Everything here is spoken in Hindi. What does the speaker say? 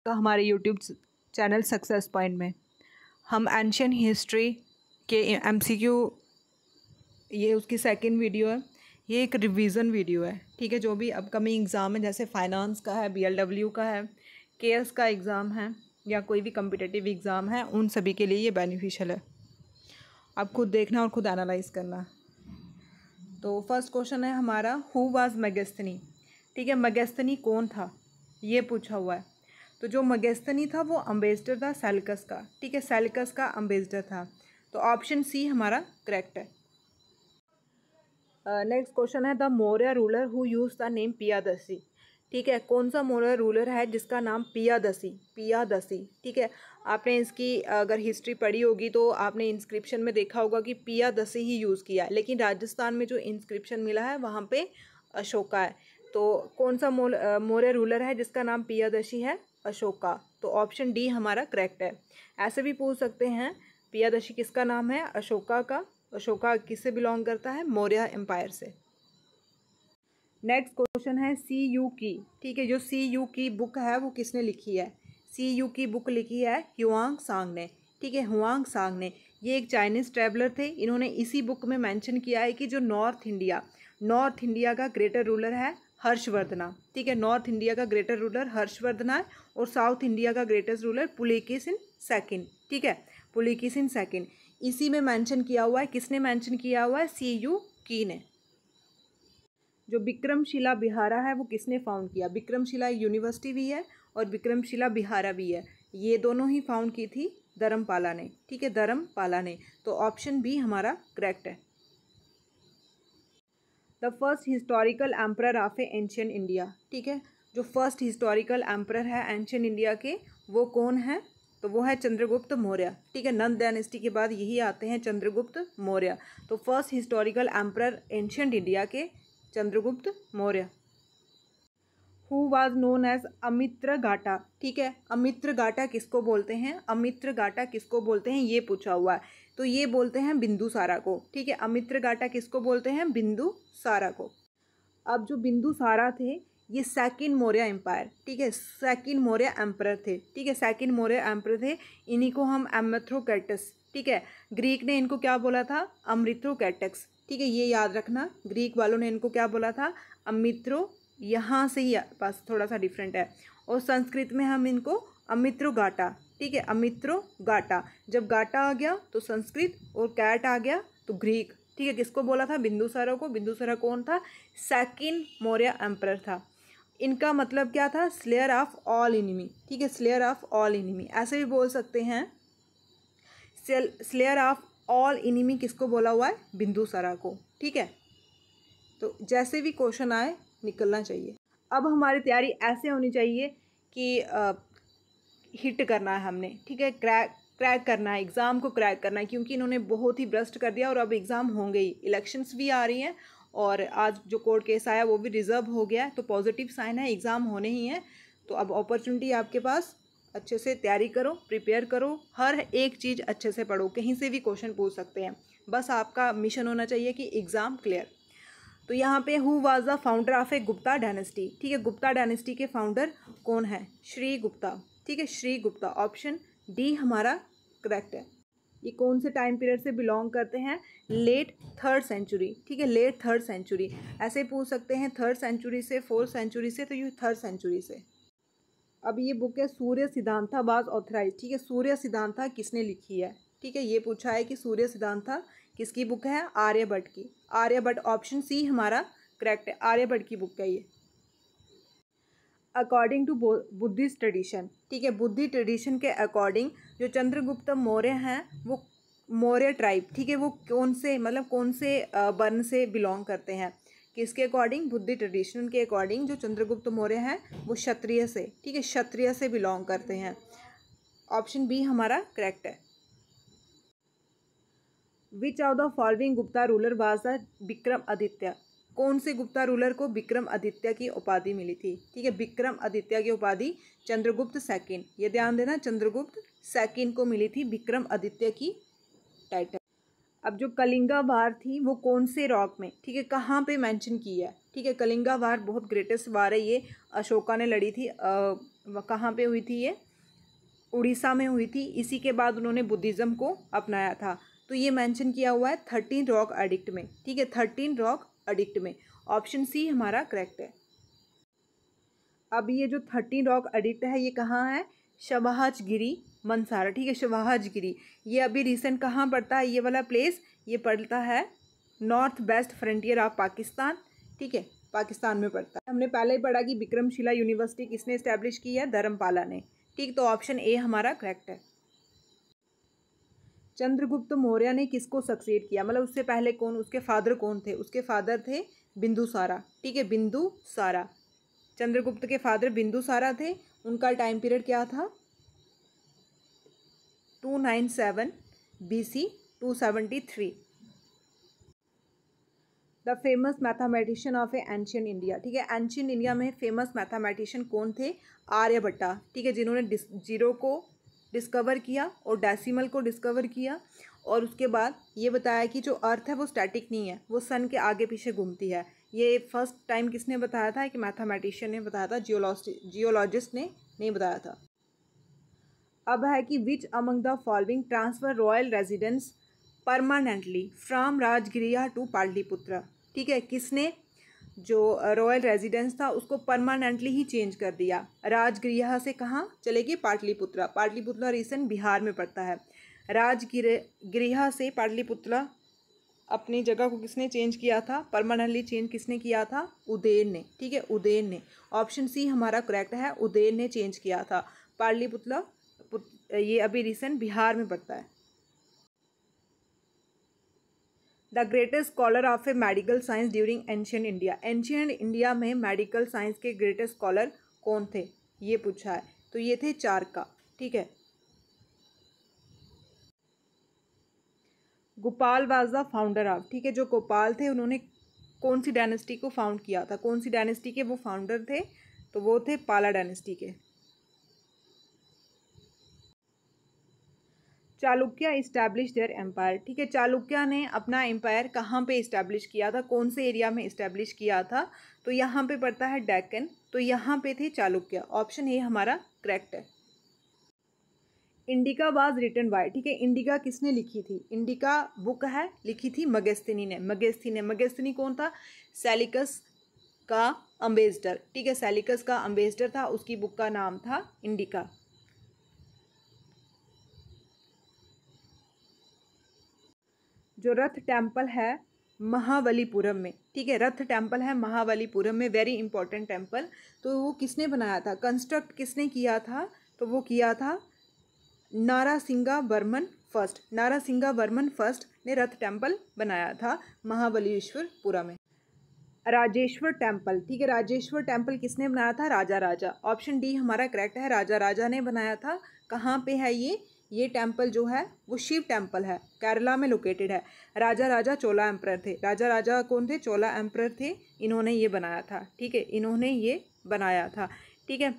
आपका हमारे यूट्यूब चैनल सक्सेस पॉइंट में। हम एंशियंट हिस्ट्री के एमसीक्यू, ये उसकी सेकंड वीडियो है। ये एक रिवीजन वीडियो है, ठीक है। जो भी अपकमिंग एग्ज़ाम है, जैसे फाइनेंस का है, बीएलडब्ल्यू का है, केएस का एग्ज़ाम है, या कोई भी कम्पिटिटिव एग्ज़ाम है, उन सभी के लिए ये बेनिफिशियल है। आप खुद देखना और खुद एनालाइज करना। तो फर्स्ट क्वेश्चन है हमारा, हु वाज मेगास्थनी, ठीक है। मेगास्थनी कौन था, ये पूछा हुआ है। तो जो मेगास्थनी था वो अम्बेसडर था सेल्यूकस का, ठीक है। सेल्यूकस का अम्बेसडर था। तो ऑप्शन सी हमारा करेक्ट है। नेक्स्ट क्वेश्चन है, the Maurya ruler who use the name Piyadasi, ठीक है। कौन सा मौर्य रूलर है जिसका नाम पियादसी, ठीक है। आपने इसकी अगर हिस्ट्री पढ़ी होगी तो आपने इंस्क्रिप्शन में देखा होगा कि पियादसी ही यूज़ किया है, लेकिन राजस्थान में जो इंस्क्रिप्शन मिला है वहाँ पे अशोका है। तो कौन सा मौर्य रूलर है जिसका नाम पियादसी है, अशोका। तो ऑप्शन डी हमारा करेक्ट है। ऐसे भी पूछ सकते हैं, पियादसी किसका नाम है, अशोका का। अशोका किससे बिलोंग करता है, मौर्य एम्पायर से। नेक्स्ट क्वेश्चन है, सी यू की, ठीक है। जो सी यू की बुक है वो किसने लिखी है, सी यू की बुक लिखी है ह्युआंग सांग ने, ठीक है। ह्युआंग सांग ने, ये एक चाइनीज़ ट्रैवलर थे। इन्होंने इसी बुक में मेंशन किया है कि जो नॉर्थ इंडिया का ग्रेटर रूलर है हर्षवर्धना, ठीक है। नॉर्थ इंडिया का ग्रेटर रूलर हर्षवर्धना है और साउथ इंडिया का ग्रेटेस्ट रूलर पुलिकेशिन सेकंड, ठीक है। पुलिकेशिन सेकंड इसी में मेंशन किया हुआ है। किसने मेंशन किया हुआ है, सी यू की ने। जो विक्रमशिला बिहारा है वो किसने फाउंड किया, विक्रमशिला यूनिवर्सिटी भी है और विक्रमशिला बिहारा भी है। ये दोनों ही फाउंड की थी धर्मपाला ने, ठीक है, धर्मपाला ने। तो ऑप्शन बी हमारा करेक्ट है। The first historical emperor of ancient India, ठीक है। जो फर्स्ट हिस्टोरिकल एम्परर है एंशियंट इंडिया के, वो कौन है, तो वो है चंद्रगुप्त मौर्य, ठीक है। नंद डायनेस्टी के बाद यही आते हैं चंद्रगुप्त मौर्य। तो first historical emperor ancient India के Chandragupta Maurya. Who was known as Amitraghata, ठीक है। अमित्रघाटा किसको बोलते हैं, अमित्रघाटा किसको बोलते हैं, ये पूछा हुआ है। तो ये बोलते हैं बिंदुसारा को, ठीक है। अमित्रघाटा किसको बोलते हैं, बिंदुसारा को। अब जो बिंदुसारा थे ये सेकंड मौर्य एम्पायर, ठीक है, सेकंड मौर्य एम्परर थे, ठीक है। सेकंड मौर्य एम्परर थे। इन्हीं को हम अमिथ्रोकैटस, ठीक है। ग्रीक ने इनको क्या बोला था, अमिथ्रोकैटस, ठीक है। ये याद रखना, ग्रीक वालों ने इनको क्या बोला था, अमित्रो, यहाँ से ही पास थोड़ा सा डिफरेंट है। और संस्कृत में हम इनको अमित्रोगाटा, ठीक है, अमित्रोगाटा। जब गाटा आ गया तो संस्कृत और कैट आ गया तो ग्रीक, ठीक है। किसको बोला था, बिंदुसारा को। बिंदुसारा कौन था, सेकंड मौर्य एम्परर था। इनका मतलब क्या था, स्लेयर ऑफ ऑल एनिमी, ठीक है, स्लेयर ऑफ ऑल एनिमी। ऐसे भी बोल सकते हैं, स्लेयर ऑफ ऑल एनिमी किसको बोला हुआ है, बिंदुसारा को, ठीक है। तो जैसे भी क्वेश्चन आए निकलना चाहिए। अब हमारी तैयारी ऐसे होनी चाहिए कि हिट करना है हमने, ठीक है, क्रैक करना है, एग्ज़ाम को क्रैक करना है, क्योंकि इन्होंने बहुत ही ब्रस्ट कर दिया और अब एग्ज़ाम होंगे ही। इलेक्शंस भी आ रही हैं और आज जो कोर्ट केस आया वो भी रिजर्व हो गया है। तो पॉजिटिव साइन है, एग्ज़ाम होने ही हैं। तो अब अपॉर्चुनिटी आपके पास, अच्छे से तैयारी करो, प्रिपेयर करो, हर एक चीज़ अच्छे से पढ़ो। कहीं से भी क्वेश्चन पूछ सकते हैं, बस आपका मिशन होना चाहिए कि एग्ज़ाम क्लियर। तो यहाँ पे who was the founder of A Gupta dynasty, ठीक है। गुप्ता डायनेस्टी के फाउंडर कौन है, श्री गुप्ता, ठीक है, श्री गुप्ता। ऑप्शन डी हमारा करेक्ट है। ये कौन से टाइम पीरियड से बिलोंग करते हैं, लेट थर्ड सेंचुरी, ठीक है, लेट थर्ड सेंचुरी। ऐसे पूछ सकते हैं थर्ड सेंचुरी से, फोर्थ सेंचुरी से, तो ये थर्ड सेंचुरी से। अब ये बुक है सूर्य सिद्धांता वाज ऑथराइज, ठीक है। सूर्य सिद्धांता किसने लिखी है, ठीक है। ये पूछा है कि सूर्य सिद्धांता किसकी बुक है, आर्यभट्ट की, आर्यभट्ट। ऑप्शन सी हमारा करेक्ट है, आर्यभट्ट की बुक है ये। अकॉर्डिंग टू बुद्धिस्ट ट्रेडिशन, ठीक है, बुद्धि ट्रेडिशन के अकॉर्डिंग जो चंद्रगुप्त मौर्य हैं वो मौर्य ट्राइब, ठीक है, वो कौन से, मतलब कौन से वर्ण से बिलोंग करते हैं, किसके अकॉर्डिंग, बुद्धि ट्रेडिशन के अकॉर्डिंग जो चंद्रगुप्त मौर्य हैं वो क्षत्रिय से, ठीक है, क्षत्रिय से बिलोंग करते हैं। ऑप्शन बी हमारा करेक्ट है। Which of the following Gupta ruler was the Vikram Aditya, कौन से गुप्ता रूलर को विक्रम आदित्य की उपाधि मिली थी, ठीक है। विक्रम आदित्य की उपाधि चंद्रगुप्त सेकंड, ये ध्यान देना, चंद्रगुप्त सेकंड को मिली थी विक्रम आदित्य की टाइटल। अब जो कलिंगा वार थी वो कौन से रॉक में, ठीक है, कहाँ पे मेंशन की है, ठीक है। कलिंगा वार बहुत ग्रेटेस्ट वार है, ये अशोका ने लड़ी थी कहाँ पे हुई थी ये, उड़ीसा में हुई थी। इसी के बाद उन्होंने बुद्धिज़्म को अपनाया था। तो ये मेंशन किया हुआ है 13 रॉक एडिक्ट में, ठीक है, 13 रॉक एडिक्ट में। ऑप्शन सी हमारा करेक्ट है। अब ये जो 13 रॉक एडिक्ट है ये कहाँ है, शवाहजगिरी मनसारा, ठीक है, शवाहजगिरी। ये अभी रिसेंट कहाँ पड़ता है ये वाला प्लेस, ये पड़ता है north west frontier of Pakistan, ठीक है, पाकिस्तान में पड़ता है। हमने पहले ही पढ़ा कि विक्रमशिला यूनिवर्सिटी किसने इस्टेब्लिश की है, धर्मपाला ने, ठीक। तो ऑप्शन ए हमारा करेक्ट है। चंद्रगुप्त मौर्य ने किसको सक्सेड किया, मतलब उससे पहले कौन, उसके फादर कौन थे, उसके फादर थे बिंदुसारा, ठीक है, बिंदुसारा। चंद्रगुप्त के फादर बिंदुसारा थे। उनका टाइम पीरियड क्या था, 297 BC 273। The famous mathematician of A ancient India, ठीक है, एंशियंट इंडिया में फेमस मैथमेटिशियन कौन थे, आर्यभट्टा, ठीक है, जिन्होंने जीरो को डिस्कवर किया और डेसिमल को डिस्कवर किया। और उसके बाद ये बताया कि जो अर्थ है वो स्टैटिक नहीं है, वो सन के आगे पीछे घूमती है। ये फर्स्ट टाइम किसने बताया था, कि मैथमेटिशियन ने बताया था, जियोलॉजिस्ट ने नहीं बताया था। अब है कि which among the following transfer royal residence permanently from Rajgriha to Pataliputra, ठीक है, किसने जो रॉयल रेजिडेंस था उसको परमानेंटली ही चेंज कर दिया, राजगृह से कहाँ चलेगी, पाटलिपुत्र। पाटलिपुत्र रिसेंट बिहार में पड़ता है। राजगृह से पाटलिपुत्र अपनी जगह को किसने चेंज किया था, परमानेंटली चेंज किसने किया था, उदयन ने, ठीक है, उदयन ने। ऑप्शन सी हमारा करेक्ट है, उदयन ने चेंज किया था। पाटलिपुत्र ये अभी रिसेंट बिहार में पड़ता है। The greatest scholar of A medical science during ancient India, ancient India में मेडिकल साइंस के ग्रेटेस्ट स्कॉलर कौन थे, ये पूछा है। तो ये थे चारका, ठीक है। Gopal was the founder of, ठीक है, जो गोपाल थे उन्होंने कौन सी डायनेस्टी को फाउंड किया था, कौन सी डायनेस्टी के वो फाउंडर थे, तो वो थे पाला डायनेस्टी के। चालुक्य इस्टेब्लिश देयर एम्पायर, ठीक है, चालुक्य ने अपना एम्पायर कहाँ पे इस्टेब्लिश किया था, कौन से एरिया में इस्टेब्लिश किया था, तो यहाँ पे पड़ता है डेक्कन, तो यहाँ पे थे चालुक्य। ऑप्शन ए हमारा करेक्ट है। इंडिका वाज रिटन बाय, ठीक है, इंडिका किसने लिखी थी, इंडिका बुक है लिखी थी मगेस्तिनी ने। मगेस्तिनी कौन था, सेलिकस का अम्बेसडर, ठीक है, सेलिकस का अम्बेसडर था, उसकी बुक का नाम था इंडिका। जो रथ टेम्पल है महाबलीपुरम में, ठीक है, रथ टेम्पल है महाबलीपुरम में, वेरी इंपॉर्टेंट टेम्पल। तो वो किसने बनाया था, कंस्ट्रक्ट किसने किया था, तो वो किया था नारासिंगावर्मन फर्स्ट। नारासिंगावर्मन फर्स्ट ने रथ टेम्पल बनाया था महाबलीश्वरपुरम में। राजेश्वर टेम्पल, ठीक है, राजेश्वर टेम्पल किसने बनाया था, राजा राजा। ऑप्शन डी हमारा करेक्ट है, राजा राजा ने बनाया था। कहाँ पे है ये टेम्पल जो है वो शिव टेम्पल है, केरला में लोकेटेड है। राजा राजा चोला एम्परर थे, राजा राजा कौन थे, चोला एम्परर थे, इन्होंने ये बनाया था, ठीक है, इन्होंने ये बनाया था, ठीक है।